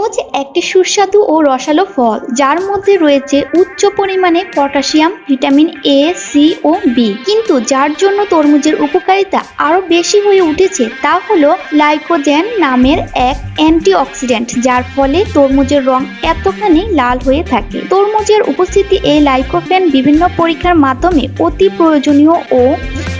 তরমুজ একটি সুস্বাদু ও রসালো ফল যার মধ্যে রয়েছে উচ্চ পরিমাণে পটাশিয়াম, ভিটামিন এ, সি ও বি। কিন্তু যার জন্য তরমুজের উপকারিতা আরো বেশি হয়ে উঠেছে তা হলো লাইকোজেন নামের এক অ্যান্টিঅক্সিডেন্ট, যার ফলে তরমুজের রং এতখানি লাল হয়ে থাকে। তরমুজের উপস্থিতি এই লাইকোপেন বিভিন্ন পরীক্ষার মাধ্যমে অতি প্রয়োজনীয় ও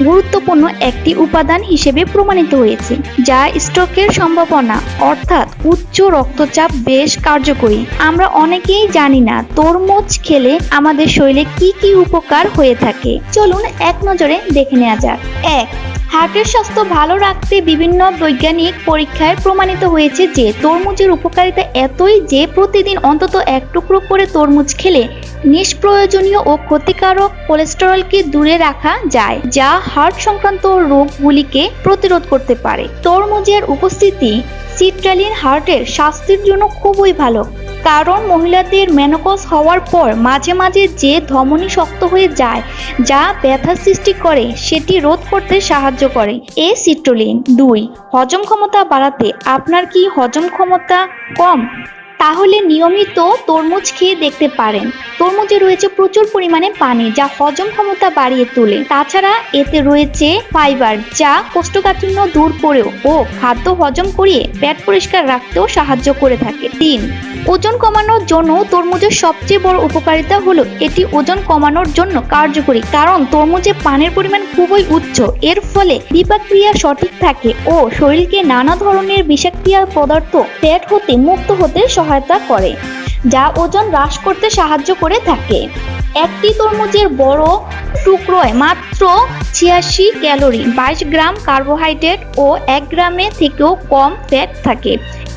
গুরুত্বপূর্ণ একটি উপাদান হিসেবে প্রমাণিত হয়েছে, যা স্ট্রোকের সম্ভাবনা অর্থাৎ উচ্চ রক্তচাপ বেশ কার্যকরী। আমরা অনেকেই জানি না তরমুজ খেলে আমাদের শরীরে কি কি উপকার হয়ে থাকে। চলুন এক নজরে দেখে নেওয়া যাক। 1. হার্টের স্বাস্থ্য ভালো রাখতে বিভিন্ন বৈজ্ঞানিক পরীক্ষায় প্রমাণিত হয়েছে যে তরমুজের উপকারিতা এতই যে প্রতিদিন অন্তত এক টুকরো করে তরমুজ খেলে নিষ্প্রয়োজনীয় ও ক্ষতিকারক কোলেস্টেরলকে দূরে রাখা যায়, যা হার্ট সংক্রান্ত রোগগুলিকে প্রতিরোধ করতে পারে। তরমুজের উপস্থিতি সিট্রালিন হার্টের স্বাস্থ্যের জন্য খুবই ভালো, কারণ মহিলাদের মেনোপজ হওয়ার পর মাঝে মাঝে যে ধমনী শক্ত হয়ে যায় যা ব্যথা সৃষ্টি করে সেটি রোধ করতে সাহায্য করে এই সিট্রালিন। 2. হজম ক্ষমতা বাড়াতে। আপনার কি হজম ক্ষমতা কম? তাহলে নিয়মিত তরমুজ খেয়ে দেখতে পারেন। তরমুজে রয়েছে প্রচুর পরিমাণে পানি, যা হজম ক্ষমতা বাড়িয়ে তোলে। তাছাড়া এতে রয়েছে ফাইবার, যা কোষ্ঠকাঠিন্য দূর করেও ও খাদ্য হজম করিয়ে পেট পরিষ্কার রাখতেও সাহায্য করে থাকে। 3. ওজন কমানোর জন্য তরমুজের সবচেয়ে বড় উপকারিতা হলো এটি ওজন কমানোর জন্য কার্যকরী, কারণ তরমুজে পানির পরিমাণ খুবই উচ্চ। এর ফলে বিপাকক্রিয়া সঠিক থাকে ও শরীরকে নানা ধরনের বিষাক্রিয়া পদার্থ পেট হতে মুক্ত হতে সহায়তা করে, যা ওজন হ্রাস করতে সাহায্য করে থাকে। একটি তরমুজের বড় টুকরোয় মাত্র 86 ক্যালোরি, 22 গ্রাম কার্বোহাইড্রেট ও 1 গ্রামে থেকেও কম ফ্যাট থাকে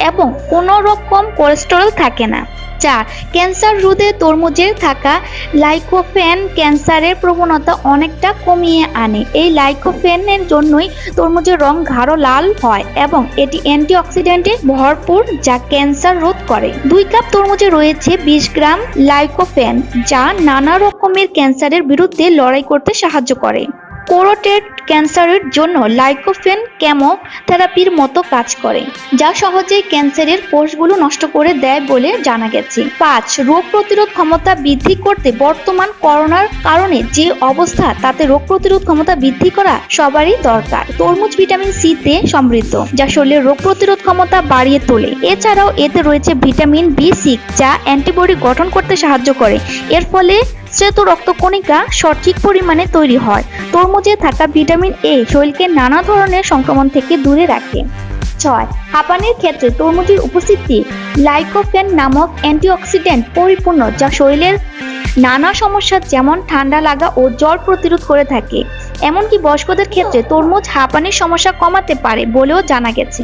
এবং কোনো রকম কোলেস্টেরল থাকে না। 4. ক্যান্সার রোধে তরমুজে থাকা লাইকোপেন ক্যান্সারের প্রবণতা অনেকটা কমিয়ে আনে। এই লাইকোপেনের জন্যই তরমুজের রং গাঢ় লাল হয় এবং এটি অ্যান্টিঅক্সিডেন্টে ভরপুর, যা ক্যান্সার রোধ করে। 2 কাপ তরমুজে রয়েছে 20 গ্রাম লাইকোপেন, যা নানা রকমের ক্যান্সারের বিরুদ্ধে লড়াই করতে সাহায্য করে। কোরোটেড ক্যান্সারের জন্য লাইকোপেন কেমোথেরাপির মতো কাজ করে, যা সহজেই ক্যান্সারের কোষগুলো নষ্ট করে দেয় বলে জানা গেছে। 5. রোগ প্রতিরোধ ক্ষমতা বৃদ্ধি করতে। বর্তমান করোনার কারণে যে অবস্থা, তাতে রোগ প্রতিরোধ ক্ষমতা বৃদ্ধি করা সবারই দরকার। তরমুজ ভিটামিন সি তে সমৃদ্ধ, যা শরীরের রোগ প্রতিরোধ ক্ষমতা বাড়িয়ে তোলে। এছাড়াও এতে রয়েছে ভিটামিন বি6, যা অ্যান্টিবডি গঠন করতে সাহায্য করে। এর ফলে শ্বেত রক্তকণিকা সঠিক পরিমাণে তৈরি হয়। তরমুজে থাকা ভিটামিন এ শরীরকে নানা ধরনের সংক্রমণ থেকে দূরে রাখে। 6. হাঁপানির ক্ষেত্রে তরমুজের উপস্থিতি লাইকোপেন নামক অ্যান্টিঅক্সিডেন্ট পরিপূর্ণ, যা শরীরের নানা সমস্যা যেমন ঠান্ডা লাগা ও জ্বর প্রতিরোধ করে থাকে। এমনকি বয়স্কদের ক্ষেত্রে তরমুজ হাঁপানির সমস্যা কমাতে পারে বলেও জানা গেছে।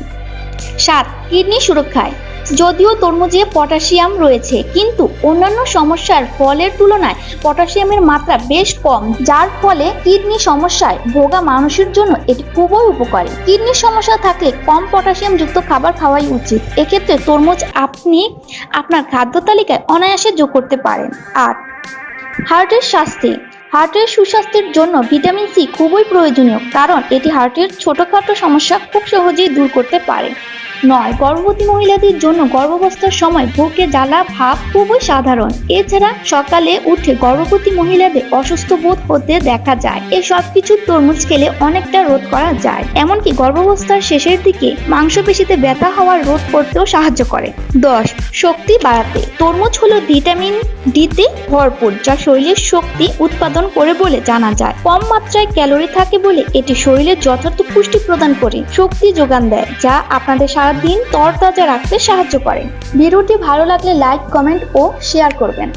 7. কিডনি সুরক্ষায়। যদিও তরমুজে পটাশিয়াম রয়েছে, কিন্তু অন্যান্য সমস্যার ফলের তুলনায় পটাশিয়ামের মাত্রা বেশ কম, যার ফলে কিডনি সমস্যায় ভোগা মানুষের জন্য এটি খুবই উপকারী। কিডনির সমস্যা থাকলে কম পটাশিয়াম যুক্ত খাবার খাওয়াই উচিত। এক্ষেত্রে তরমুজ আপনি আপনার খাদ্য তালিকায় অনায়াসে যোগ করতে পারেন। 8. হার্টের স্বাস্থ্যে। হার্টের সুস্বাস্থ্যের জন্য ভিটামিন সি খুবই প্রয়োজনীয়, কারণ এটি হার্টের ছোটখাটো সমস্যা খুব সহজেই দূর করতে পারে। 9. গর্ভবতী মহিলাদের জন্য গর্ভাবস্থার সময় বুকে জ্বালা ভাব খুবই সাধারণ। এছাড়া সকালে উঠে গর্ভবতী মহিলাদের অসুস্থ বোধ হতে দেখা যায়। এই সব কিছু তরমুজ খেলে অনেকটা রোধ করা যায়। এমনকি গর্ভাবস্থার শেষের দিকে মাংসপেশিতে ব্যথা হওয়া রোধ করতেও সাহায্য করে। 10. শক্তি বাড়াতে। তরমুজ হলো ভিটামিন ডি তে ভরপুর, যা শরীরের শক্তি উৎপাদন করে বলে জানা যায়। কম মাত্রায় ক্যালোরি থাকে বলে এটি শরীরের যথার্থ পুষ্টি প্রদান করে শক্তি যোগান দেয়, যা আপনাদের সারাদিন তরতাজা রাখতে সাহায্য করে। ভিডিওটি ভালো লাগলে লাইক, কমেন্ট ও শেয়ার করবেন।